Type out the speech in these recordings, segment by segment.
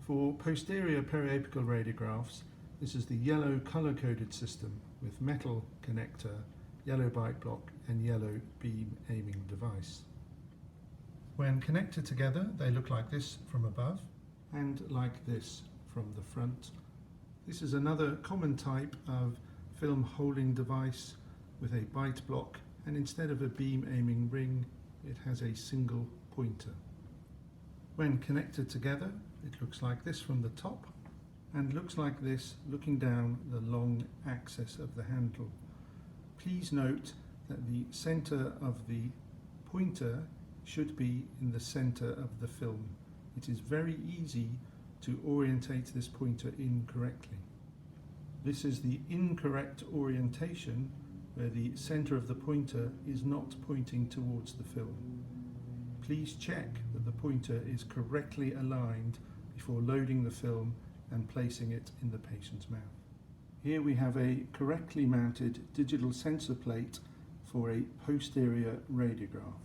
For posterior periapical radiographs, this is the yellow colour-coded system with metal connector, yellow bite block and yellow beam aiming device. When connected together, they look like this from above and like this from the front. This is another common type of film holding device with a bite block, and instead of a beam aiming ring, it has a single pointer. When connected together, it looks like this from the top and looks like this looking down the long axis of the handle. Please note that the center of the pointer should be in the center of the film. It is very easy to orientate this pointer incorrectly. This is the incorrect orientation, where the center of the pointer is not pointing towards the film. Please check that the pointer is correctly aligned before loading the film and placing it in the patient's mouth. Here we have a correctly mounted digital sensor plate for a posterior radiograph.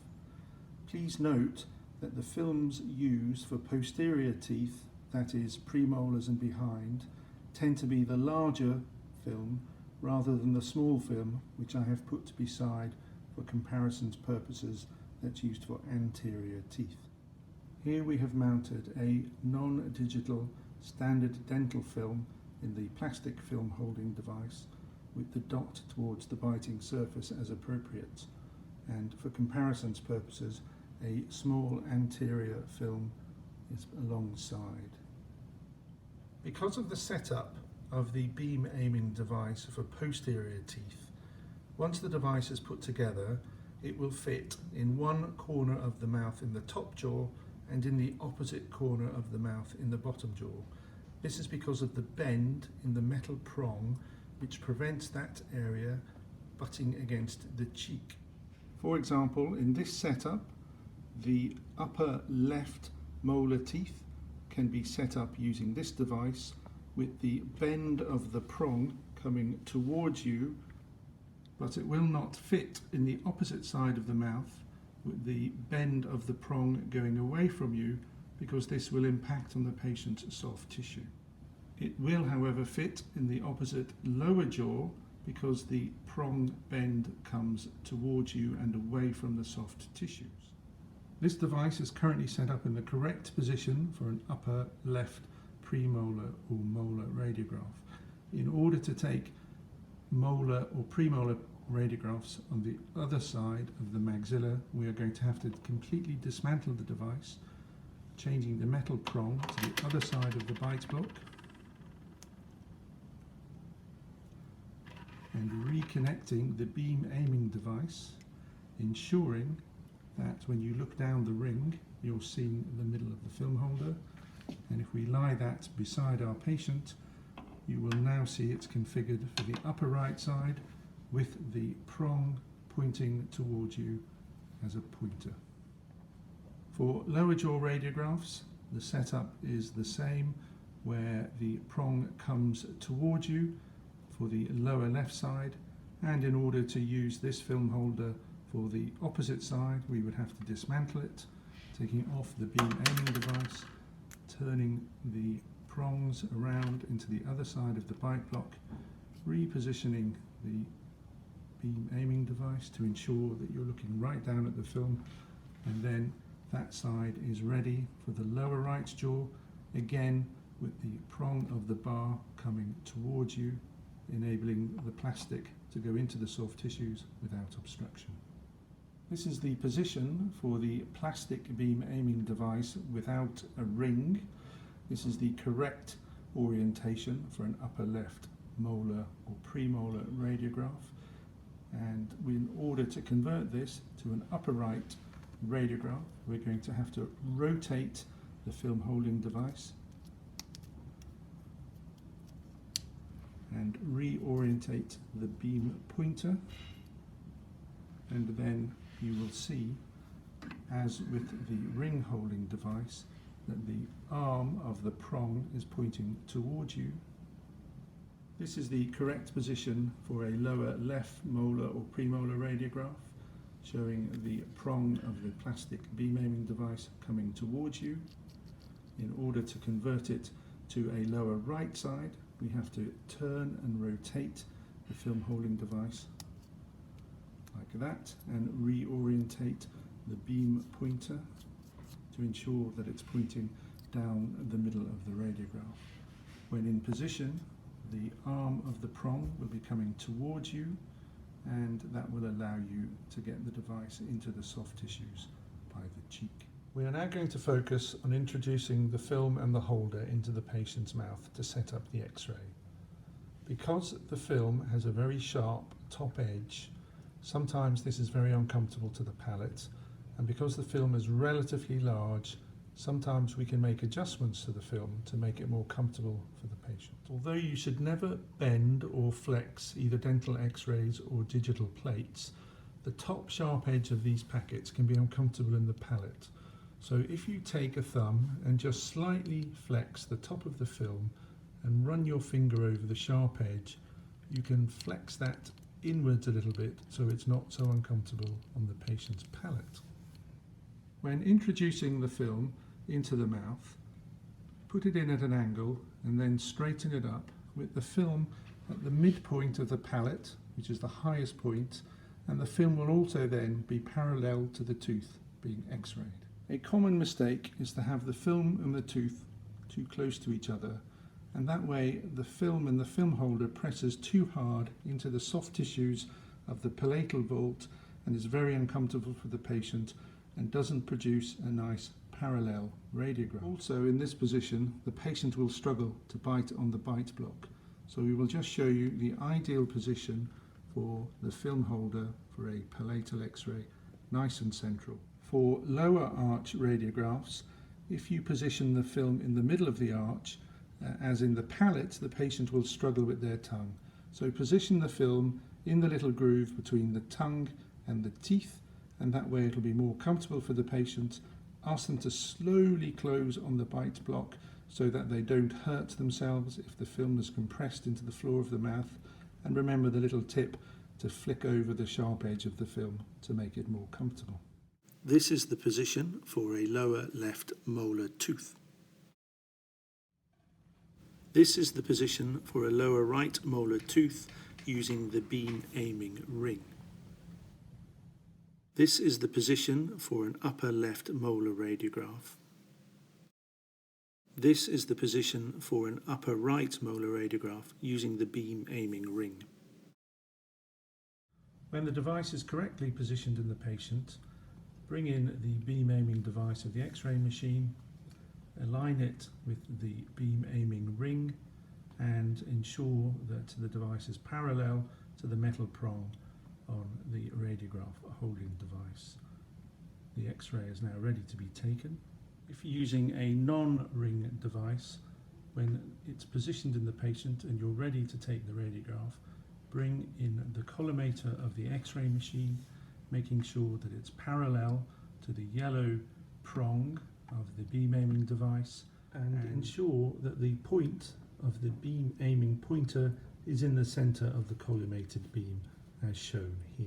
Please note that the films used for posterior teeth, that is premolars and behind, tend to be the larger film rather than the small film which I have put beside for comparisons purposes that's used for anterior teeth. Here we have mounted a non-digital standard dental film in the plastic film holding device with the dot towards the biting surface as appropriate, and for comparisons purposes a small anterior film is alongside. Because of the setup of the beam aiming device for posterior teeth, once the device is put together, it will fit in one corner of the mouth in the top jaw and in the opposite corner of the mouth in the bottom jaw. This is because of the bend in the metal prong which prevents that area butting against the cheek. For example, in this setup, the upper left molar teeth can be set up using this device with the bend of the prong coming towards you, but it will not fit in the opposite side of the mouth with the bend of the prong going away from you, because this will impact on the patient's soft tissue. It will, however, fit in the opposite lower jaw because the prong bend comes towards you and away from the soft tissues. This device is currently set up in the correct position for an upper left premolar or molar radiograph. In order to take molar or premolar radiographs on the other side of the maxilla, we are going to have to completely dismantle the device, changing the metal prong to the other side of the bite block and reconnecting the beam aiming device, ensuring that when you look down the ring, you're seeing the middle of the film holder. And if we lie that beside our patient, you will now see it's configured for the upper right side with the prong pointing towards you as a pointer. For lower jaw radiographs, the setup is the same, where the prong comes towards you for the lower left side, and in order to use this film holder for the opposite side, we would have to dismantle it, taking off the beam aiming device, turning the prongs around into the other side of the bite block, repositioning the beam aiming device to ensure that you're looking right down at the film, and then that side is ready for the lower right jaw, again with the prong of the bar coming towards you, enabling the plastic to go into the soft tissues without obstruction. This is the position for the plastic beam aiming device without a ring. This is the correct orientation for an upper left molar or premolar radiograph, and in order to convert this to an upper right radiograph, we're going to have to rotate the film holding device and reorientate the beam pointer, and then you will see, as with the ring holding device, that the arm of the prong is pointing towards you. This is the correct position for a lower left molar or premolar radiograph, showing the prong of the plastic beam aiming device coming towards you. in order to convert it to a lower right side, we have to turn and rotate the film holding device like that and reorientate the beam pointer to ensure that it's pointing down the middle of the radiograph. When in position, the arm of the prong will be coming towards you, and that will allow you to get the device into the soft tissues by the cheek. We are now going to focus on introducing the film and the holder into the patient's mouth to set up the X-ray. Because the film has a very sharp top edge, sometimes this is very uncomfortable to the palate, and because the film is relatively large, sometimes we can make adjustments to the film to make it more comfortable for the patient. Although you should never bend or flex either dental X-rays or digital plates, the top sharp edge of these packets can be uncomfortable in the palate. So if you take a thumb and just slightly flex the top of the film and run your finger over the sharp edge, you can flex that inwards a little bit so it's not so uncomfortable on the patient's palate. When introducing the film into the mouth, put it in at an angle and then straighten it up with the film at the midpoint of the palate, which is the highest point, and the film will also then be parallel to the tooth being X-rayed. A common mistake is to have the film and the tooth too close to each other, and that way the film and the film holder presses too hard into the soft tissues of the palatal vault and is very uncomfortable for the patient and doesn't produce a nice parallel radiograph. Also, in this position, the patient will struggle to bite on the bite block. So we will just show you the ideal position for the film holder for a palatal X-ray, nice and central. For lower arch radiographs, if you position the film in the middle of the arch, as in the palate, the patient will struggle with their tongue. So position the film in the little groove between the tongue and the teeth, and that way it'll be more comfortable for the patient. Ask them to slowly close on the bite block so that they don't hurt themselves if the film is compressed into the floor of the mouth, and remember the little tip to flick over the sharp edge of the film to make it more comfortable. This is the position for a lower left molar tooth. This is the position for a lower right molar tooth using the beam aiming ring. This is the position for an upper left molar radiograph. This is the position for an upper right molar radiograph using the beam aiming ring. When the device is correctly positioned in the patient, bring in the beam aiming device of the X-ray machine, align it with the beam aiming ring, and ensure that the device is parallel to the metal prong on the radiograph holding device. The X-ray is now ready to be taken. If you're using a non-ring device, when it's positioned in the patient and you're ready to take the radiograph, bring in the collimator of the X-ray machine, making sure that it's parallel to the yellow prong of the beam aiming device, and ensure that the point of the beam aiming pointer is in the center of the collimated beam as shown here.